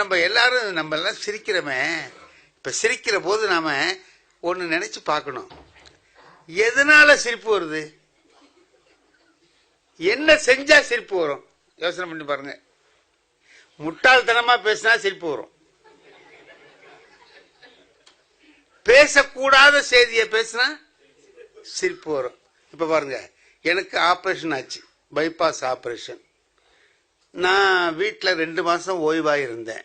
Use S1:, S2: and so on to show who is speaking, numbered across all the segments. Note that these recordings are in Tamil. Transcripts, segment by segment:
S1: நம்ம எல்லாம் சிரிக்கிறோமே. இப்ப சிரிக்கிற போது நாம ஒண்ணு நினைச்சு பார்க்கணும். எதனால சிரிப்பு வருது? என்ன செஞ்சா சிரிப்பு வரும்? யோசனை பண்ணி பாருங்க. முட்டாள்தனமா பேசினா சிரிப்பு வரும். பேசக்கூடாத செய்தியை பேசினா சிரிப்பு வரும். இப்ப பாருங்க, எனக்கு ஆபரேஷன் ஆச்சு, பைபாஸ் ஆபரேஷன். நான் வீட்டுல 2 மாசம் ஓய்வாக இருந்தேன்.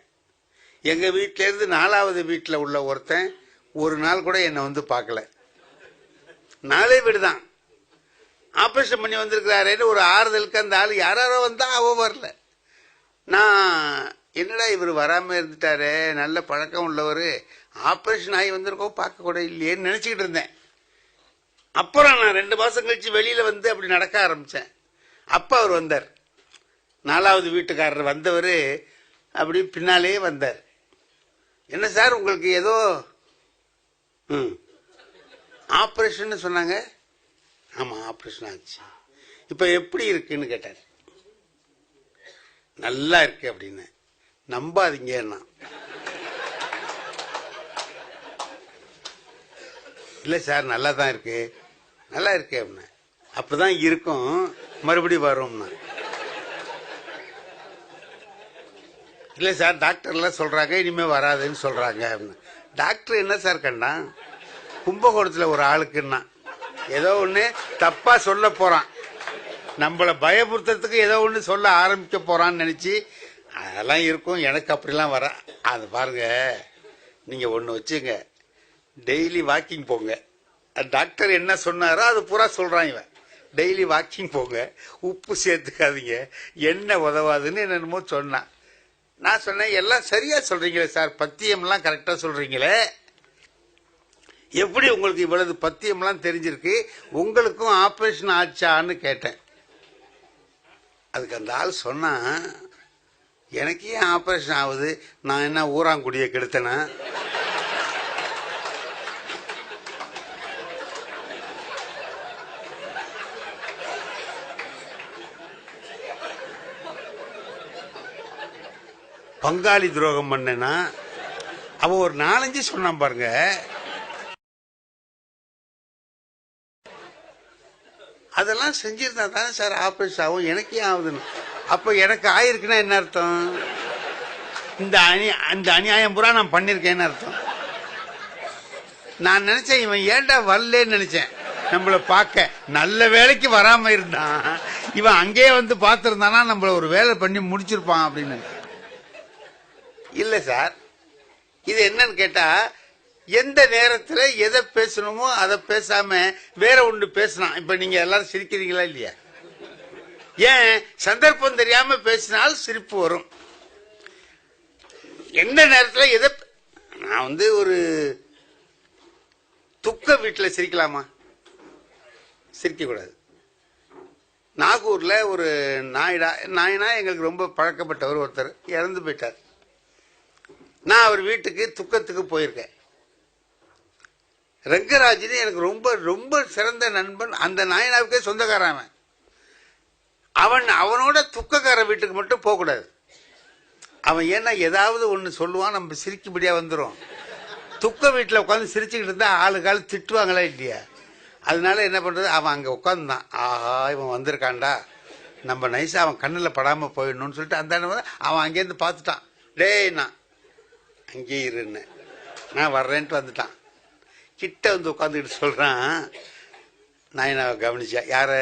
S1: எங்க வீட்டில இருந்து 4வது வீட்டில் உள்ள ஒருத்தன் ஒரு நாள் கூட என்னை வந்து பார்க்கல. 4 வீடு தான். ஆபரேஷன் பண்ணி வந்திருக்கிறாரேன்னு ஒரு ஆறுதலுக்கு அந்த ஆள் யாரோ வந்தா அவ வரல. நான் என்னடா இவர் வராம இருந்துட்டாரு, நல்ல பழக்கம் உள்ளவர், ஆபரேஷன் ஆகி வந்திருக்கோம் பார்க்க கூட இல்லையேன்னு நினைச்சுக்கிட்டு இருந்தேன். அப்புறம் நான் 2 மாசம் கழிச்சு வெளியில வந்து அப்படி நடக்க ஆரம்பிச்சேன். அப்ப அவர் வந்தார். 4வது வீட்டுக்காரர் வந்தவர் அப்படி பின்னாலே வந்தார். என்ன சார் உங்களுக்கு ஏதோ ஆபரேஷன் சொன்னாங்க? ஆமா ஆபரேஷன் ஆச்சு. இப்ப எப்படி இருக்குன்னு கேட்டார். நல்லா இருக்கு அப்படின்னு. நம்பாதீங்க. இல்ல சார் நல்லா தான் இருக்கு. நல்லா இருக்கு அப்படின்னு. அப்பதான் இருக்கும், மறுபடியும் வரும்னா. இல்ல சார் டாக்டர் எல்லாம் சொல்றாங்க இனிமே வராதுன்னு சொல்றாங்க அப்படின்னு. டாக்டர் என்ன சார் கண்டா? கும்பகோணத்துல ஒரு ஆளுக்குன்னா ஏதோ ஒண்ணு தப்பா சொல்ல போறான், நம்மள பயமுறுத்துறதுக்கு ஏதோ ஒண்ணு சொல்ல ஆரம்பிக்க போறான்னு நினைச்சு அதெல்லாம் இருக்கும். எனக்கு அப்படிலாம் வர அது பாருங்க. நீங்க ஒண்ணு வச்சுங்க, டெய்லி வாக்கிங் போங்க. டாக்டர் என்ன சொன்னாரோ அது பூரா சொல்றான் இவன். டெய்லி வாக்கிங் போங்க, உப்பு சேர்த்துக்காதீங்க, எண்ணெய் உதவாதுன்னு என்னென்னமோ சொன்னான். நான் சொன்னேன் எல்லாம் சரியா சொல்றீங்களே சார், பத்தியம்லாம் கரெக்டா சொல்றீங்களே, எப்படி உங்களுக்கு இவ்வளவு பத்தியம்லாம் தெரிஞ்சிருக்கு? உங்களுக்கும் ஆபரேஷன் ஆச்சான்னு கேட்டேன். அதுக்கு அந்த ஆள் சொன்னா, எனக்கு ஏன் ஆபரேஷன் ஆகுது, நான் என்ன ஊராங்குடியை கெடுத்தேனா? பங்காளி துரோகம் பண்ணனா? அவ ஒரு 4-5 சொன்னான் பாருங்க. அதெல்லாம் செஞ்சிருந்தா தானே சார் ஆபரேஷன் ஆகும், எனக்கு ஏன் ஆகுதுன்னு. அப்ப எனக்கு ஆயிருக்குன்னா என்ன அர்த்தம்? இந்த அநியாயம் பூரா நான் பண்ணிருக்கேன்னு அர்த்தம். நான் நினைச்சேன் இவன் ஏன்டா வரலன்னு நினைச்சேன் நம்மள பார்க்க. நல்ல வேலைக்கு வராம இருந்தான். இவன் அங்கேயே வந்து பார்த்திருந்தானா நம்மள ஒரு வேலை பண்ணி முடிச்சிருப்பான் அப்படின்னு. இல்ல சார், இது என்னன்னு கேட்டா, எந்த நேரத்துல எதை பேசணுமோ அதை பேசாம வேற ஒன்று பேசலாம். இப்ப நீங்க எல்லாரும் சிரிக்கிறீங்களா இல்லையா? ஏன் சந்தர்ப்பம் தெரியாம பேசினால் சிரிப்பு வரும். எந்த நேரத்துல எதை நான் வந்து ஒரு துக்க வீட்டுல சிரிக்கலாமா? சிரிக்க கூடாது. நாகூர்ல ஒரு நாயனா எங்களுக்கு ரொம்ப பழக்கப்பட்டவர் ஒருத்தர் இறந்து போயிட்டார். நான் அவர் வீட்டுக்கு துக்கத்துக்கு போயிருக்கேன். ரங்கராஜன் எனக்கு ரொம்ப ரொம்ப சிறந்த நண்பன். அந்த நாயனாவுக்கே சொந்தக்காரன் அவன். அவனோட துக்கக்கார வீட்டுக்கு மட்டும் போக கூடாது. அவன் ஏன்னா ஏதாவது ஒண்ணு சொல்லுவான், நம்ம சிரிக்கும்படியா வந்துடும். துக்க வீட்டுல உட்காந்து சிரிச்சுக்கிட்டு இருந்தா ஆளுக்கால் திட்டுவாங்களா இல்லையா? அதனால என்ன பண்றது, அவன் அங்க உட்காந்துதான். ஆஹா இவன் வந்திருக்கான்டா, நம்ம நைஸா அவன் கண்ணுல படாம போயிடணும்னு சொல்லிட்டு அந்த அவன் அங்கேருந்து பார்த்துட்டான். டேய் நான் அங்கே இருன்னு, நான் வர்றேன்ட்டு வந்துட்டான். கிட்ட வந்து உட்காந்துக்கிட்டு சொல்றான், நாயனாவை கவனிச்சா? யார?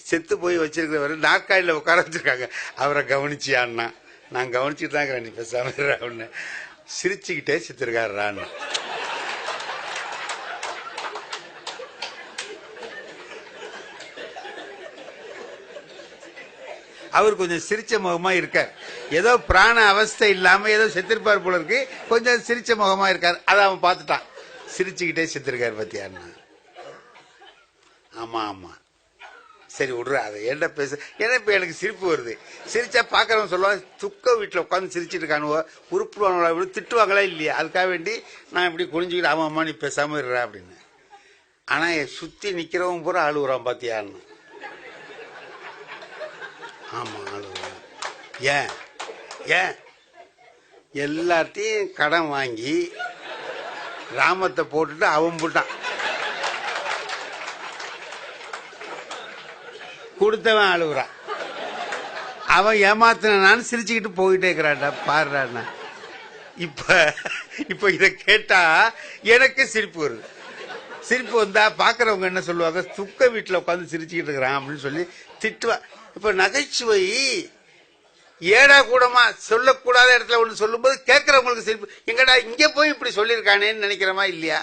S1: செத்து போய் வச்சிருக்கிறவர் நாற்காலில உட்கார வச்சிருக்காங்க, அவரை கவனிச்சியான்னா? நான் கவனிச்சுட்டு தான் இருக்கிறேன், நீ பேசாம ஒண்ணு. சிரிச்சுக்கிட்டே செத்துருக்காருன்னு. அவர் கொஞ்சம் சிரிச்ச முகமா இருக்கார். ஏதோ பிராண அவஸ்தை இல்லாம ஏதோ செத்திருப்பார் போல இருக்கு, கொஞ்சம் சிரிச்ச முகமா இருக்கார். அதை அவன் பார்த்துட்டான். சிரிச்சுக்கிட்டே செத்துருக்காரு பத்தியான்னா? ஆமா ஆமா சரி விடுற, அதை ஏன்டா பேச. ஏன்னா இப்ப எனக்கு சிரிப்பு வருது. சிரிச்சா பாக்குறவங்க சொல்லுவாங்க, துக்க வீட்டுல உட்காந்து சிரிச்சிட்டு இருக்கானுவோ, உருப்புவானுவா, திட்டுவாங்களா இல்லையா? அதுக்காக வேண்டி நான் இப்படி குனிஞ்சுக்கிட்டு ஆமா அம்மா நீ பேசாம இருற அப்படின்னு. ஆனா சுத்தி நிக்கிறவங்க பூரா ஆளுறான் பாத்தியான்னு. ஆமா ஆளுறான். ஏன் ஏன் எல்லாத்தையும் கடன் வாங்கி ராமத்தை போட்டுட்டு அவன் போட்டான். கொடுத்தவன் அழுகுறான். அவன் ஏமாத்தினான்னு சிரிச்சுக்கிட்டு போயிட்டே இருக்கிறான்டா. பாடுறான்னா இப்ப இத கேட்டா எனக்கு சிரிப்பு வருது. சிரிப்பு வந்தா பாக்குறவங்க என்ன சொல்லுவாங்க, துக்க வீட்டுல உட்காந்து சிரிச்சுக்கிட்டு இருக்கிறான் அப்படின்னு சொல்லி திட்டுவா. இப்ப நகைச்சுவை ஏடா கூடமா சொல்லக்கூடாத இடத்துல ஒண்ணு சொல்லும் போது கேட்கறவங்களுக்கு சிரிப்பு, எங்கடா இங்க போய் இப்படி சொல்லியிருக்கானேன்னு நினைக்கிறமா இல்லையா?